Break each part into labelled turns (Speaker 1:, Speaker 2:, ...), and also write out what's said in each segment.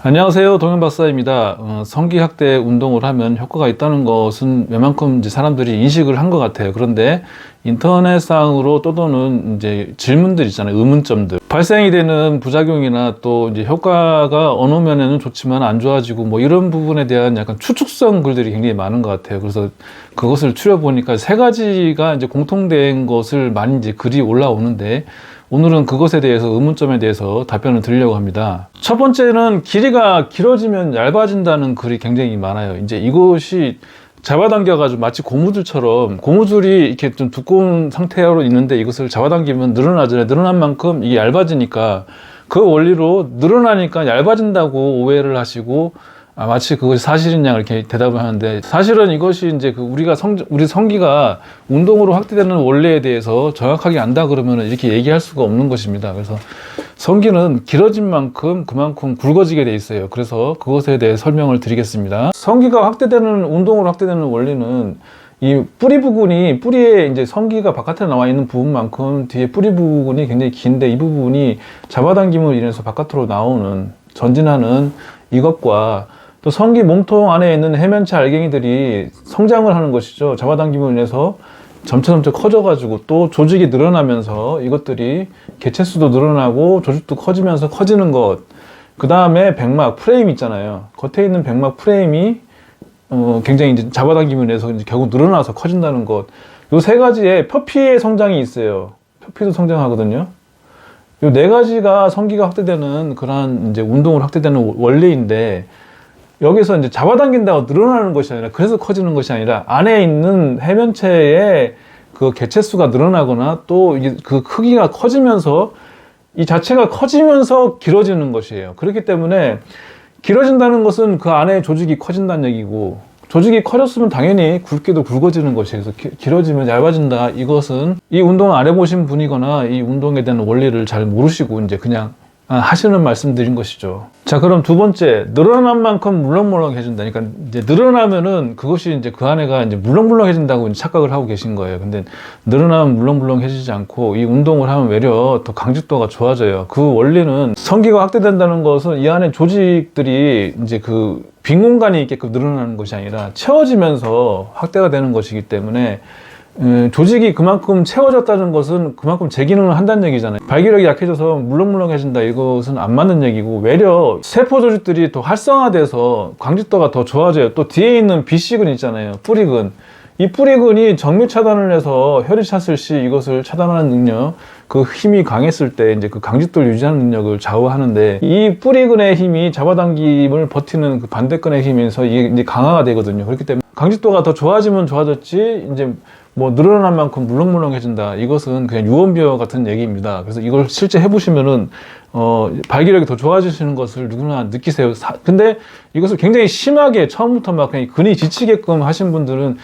Speaker 1: 안녕하세요. 동현박사입니다. 성기학대 운동을 하면 효과가 있다는 것은 웬만큼 이제 사람들이 인식을 한 것 같아요. 그런데 인터넷상으로 떠도는 이제 질문들 있잖아요. 의문점들. 발생이 되는 부작용이나 또 이제 효과가 어느 면에는 좋지만 안 좋아지고 뭐 이런 부분에 대한 약간 추측성 글들이 굉장히 많은 것 같아요. 그래서 그것을 추려보니까 세 가지가 이제 공통된 것을 많이 이제 글이 올라오는데 오늘은 그것에 대해서 의문점에 대해서 답변을 드리려고 합니다. 첫 번째는 길이가 길어지면 얇아진다는 글이 굉장히 많아요. 이제 이것이 잡아당겨가지고 마치 고무줄처럼 고무줄이 이렇게 좀 두꺼운 상태로 있는데 이것을 잡아당기면 늘어나잖아요. 늘어난 만큼 이게 얇아지니까 그 원리로 늘어나니까 얇아진다고 오해를 하시고 마치 그것이 사실인 양 이렇게 대답을 하는데 사실은 이것이 이제 우리 성기가 운동으로 확대되는 원리에 대해서 정확하게 안다 그러면 이렇게 얘기할 수가 없는 것입니다. 그래서 성기는 길어진 만큼 그만큼 굵어지게 돼 있어요. 그래서 그것에 대해 설명을 드리겠습니다. 성기가 운동으로 확대되는 원리는 이 뿌리에 이제 성기가 바깥에 나와 있는 부분만큼 뒤에 뿌리 부분이 굉장히 긴데 이 부분이 잡아당김으로 인해서 바깥으로 전진하는 이것과 또 성기 몸통 안에 있는 해면체 알갱이들이 성장을 하는 것이죠. 잡아당김으로 인해서 점차 커져가지고 또 조직이 늘어나면서 이것들이 개체수도 늘어나고 조직도 커지면서 커지는 것. 그 다음에 백막 프레임 있잖아요. 겉에 있는 백막 프레임이 굉장히 이제 잡아당김으로 인해서 이제 결국 늘어나서 커진다는 것. 요 세 가지의 표피의 성장이 있어요. 표피도 성장하거든요. 요 네 가지가 성기가 확대되는 그러한 이제 운동으로 확대되는 원리인데 여기서 이제 잡아당긴다고 늘어나는 것이 아니라 그래서 커지는 것이 아니라 안에 있는 해면체의 그 개체수가 늘어나거나 또 이게 그 크기가 커지면서 이 자체가 커지면서 길어지는 것이에요. 그렇기 때문에 길어진다는 것은 그 안에 조직이 커진다는 얘기고 조직이 커졌으면 당연히 굵기도 굵어지는 것이에요. 그래서 길어지면 얇아진다. 이것은 이 운동을 안 해보신 분이거나 이 운동에 대한 원리를 잘 모르시고 이제 그냥 하시는 말씀드린 것이죠. 자, 그럼 두 번째, 늘어난 만큼 물렁물렁해진다. 그러니까 이제 늘어나면은 그것이 이제 그 안에가 이제 물렁물렁해진다고 착각을 하고 계신 거예요. 근데 늘어나면 물렁물렁해지지 않고 이 운동을 하면 외려 더 강직도가 좋아져요. 그 원리는 성기가 확대된다는 것은 이 안에 조직들이 이제 그 빈 공간이 있게끔 늘어나는 것이 아니라 채워지면서 확대가 되는 것이기 때문에 조직이 그만큼 채워졌다는 것은 그만큼 제 기능을 한다는 얘기잖아요. 발기력이 약해져서 물렁물렁해진다 이것은 안 맞는 얘기고 외려 세포 조직들이 더 활성화돼서 강직도가 더 좋아져요. 또 뒤에 있는 비씨근 있잖아요. 뿌리근. 이 뿌리근이 정밀 차단을 해서 혈이 찼을 시 이것을 차단하는 능력, 그 힘이 강했을 때 이제 그 강직도를 유지하는 능력을 좌우하는데 이 뿌리근의 힘이 잡아당김을 버티는 그 반대근의 힘에서 이게 이제 강화가 되거든요. 그렇기 때문에 강직도가 더 좋아지면 좋아졌지 이제 뭐 늘어난 만큼 물렁물렁해진다. 이것은 그냥 유언비어 같은 얘기입니다. 그래서 이걸 실제 해보시면은 발기력이 더 좋아지시는 것을 누구나 느끼세요. 근데 이것을 굉장히 심하게 처음부터 막 그냥 근이 지치게끔 하신 분들은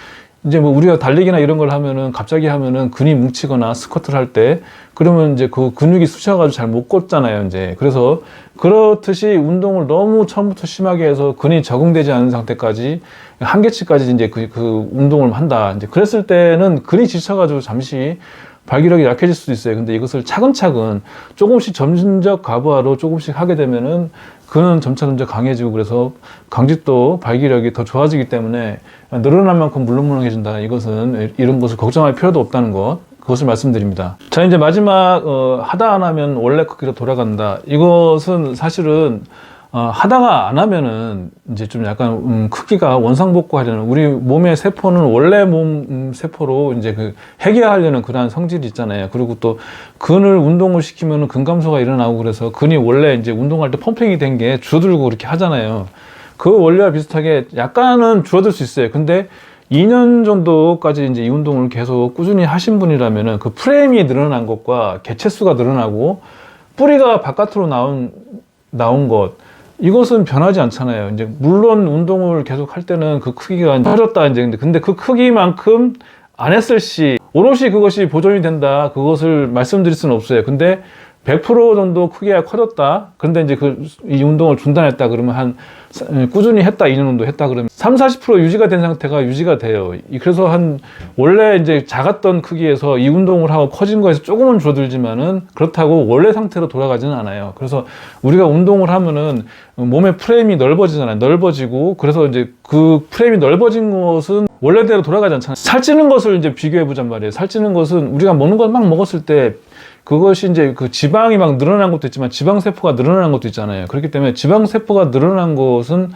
Speaker 1: 이제 뭐 우리가 달리기나 이런 걸 하면은 갑자기 하면은 근이 뭉치거나 스쿼트를 할 때 그러면 이제 그 근육이 쑤셔가지고 잘 못 걷잖아요. 이제 그래서 그렇듯이 운동을 너무 처음부터 심하게 해서 근이 적응되지 않은 상태까지 한계치까지 이제 그 운동을 한다. 이제 그랬을 때는 근이 지쳐가지고 잠시 발기력이 약해질 수도 있어요. 근데 이것을 차근차근 조금씩 점진적 가부하로 조금씩 하게 되면은 그는 점차 강해지고 그래서 강직도 발기력이 더 좋아지기 때문에 늘어난 만큼 물렁물렁해진다. 이것은 이런 것을 걱정할 필요도 없다는 것. 그것을 말씀드립니다. 자, 이제 마지막 하다 안 하면 원래 크기로 돌아간다. 이것은 사실은 하다가 안 하면은 이제 좀 약간 크기가 원상복구하려는 우리 몸의 세포는 원래 몸 세포로 이제 그 해결하려는 그러한 성질이 있잖아요. 그리고 또 근을 운동을 시키면은 근 감소가 일어나고 그래서 근이 원래 이제 운동할 때 펌핑이 된 게 줄어들고 그렇게 하잖아요. 그 원리와 비슷하게 약간은 줄어들 수 있어요. 근데 2년 정도까지 이제 이 운동을 계속 꾸준히 하신 분이라면은 그 프레임이 늘어난 것과 개체수가 늘어나고 뿌리가 바깥으로 나온 것 이것은 변하지 않잖아요. 이제 물론 운동을 계속 할 때는 그 크기가 커졌다 이제 근데 그 크기만큼 안 했을 시 오롯이 그것이 보존이 된다 그것을 말씀드릴 수는 없어요. 근데 100% 정도 크기가 커졌다. 그런데 이제 이 운동을 중단했다 그러면 꾸준히 했다, 2년 정도 했다 그러면 30-40% 유지가 된 상태가 유지가 돼요. 그래서 원래 이제 작았던 크기에서 이 운동을 하고 커진 거에서 조금은 줄어들지만은 그렇다고 원래 상태로 돌아가지는 않아요. 그래서 우리가 운동을 하면은 몸의 프레임이 넓어지잖아요. 넓어지고, 그래서 이제 그 프레임이 넓어진 것은 원래대로 돌아가지 않잖아요. 살찌는 것을 이제 비교해 보잔 말이에요. 살찌는 것은 우리가 먹는 걸 막 먹었을 때 그것이 이제 그 지방이 막 늘어난 것도 있지만 지방세포가 늘어난 것도 있잖아요. 그렇기 때문에 지방세포가 늘어난 것은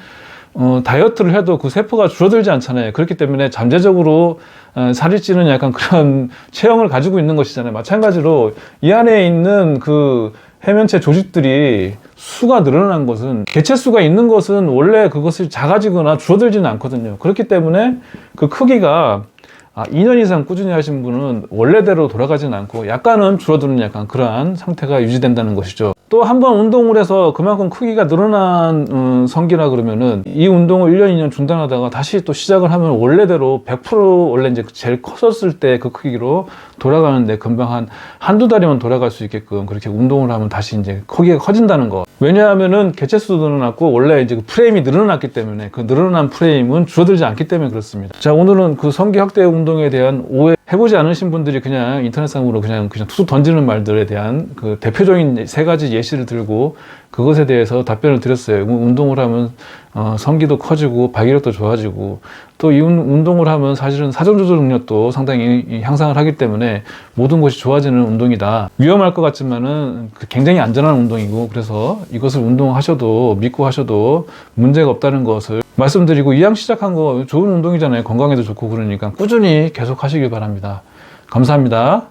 Speaker 1: 다이어트를 해도 그 세포가 줄어들지 않잖아요. 그렇기 때문에 잠재적으로 살이 찌는 약간 그런 체형을 가지고 있는 것이잖아요. 마찬가지로 이 안에 있는 그 해면체 조직들이 수가 늘어난 것은, 개체수가 있는 것은 원래 그것이 작아지거나 줄어들지는 않거든요. 그렇기 때문에 그 크기가 2년 이상 꾸준히 하신 분은 원래대로 돌아가지는 않고 약간은 줄어드는 약간 그러한 상태가 유지된다는 것이죠. 또 한 번 운동을 해서 그만큼 크기가 늘어난 성기라 그러면은 이 운동을 1년, 2년 중단하다가 다시 또 시작을 하면 원래대로 100% 원래 이제 제일 컸었을 때 그 크기로 돌아가는데 금방 한두 달이면 돌아갈 수 있게끔 그렇게 운동을 하면 다시 이제 크기가 커진다는 거. 왜냐하면은 개체수도 늘어났고 원래 이제 그 프레임이 늘어났기 때문에 그 늘어난 프레임은 줄어들지 않기 때문에 그렇습니다. 자, 오늘은 그 성기 확대 운동에 대한 오해 해보지 않으신 분들이 그냥 인터넷상으로 그냥 툭툭 던지는 말들에 대한 그 대표적인 3가지 예시를 들고 그것에 대해서 답변을 드렸어요. 운동을 하면 성기도 커지고 발기력도 좋아지고 또 이 운동을 하면 사실은 사전조절 능력도 상당히 향상을 하기 때문에 모든 것이 좋아지는 운동이다. 위험할 것 같지만은 굉장히 안전한 운동이고, 그래서 이것을 운동하셔도 믿고 하셔도 문제가 없다는 것을 말씀드리고, 이왕 시작한 거 좋은 운동이잖아요. 건강에도 좋고. 그러니까 꾸준히 계속 하시길 바랍니다. 감사합니다.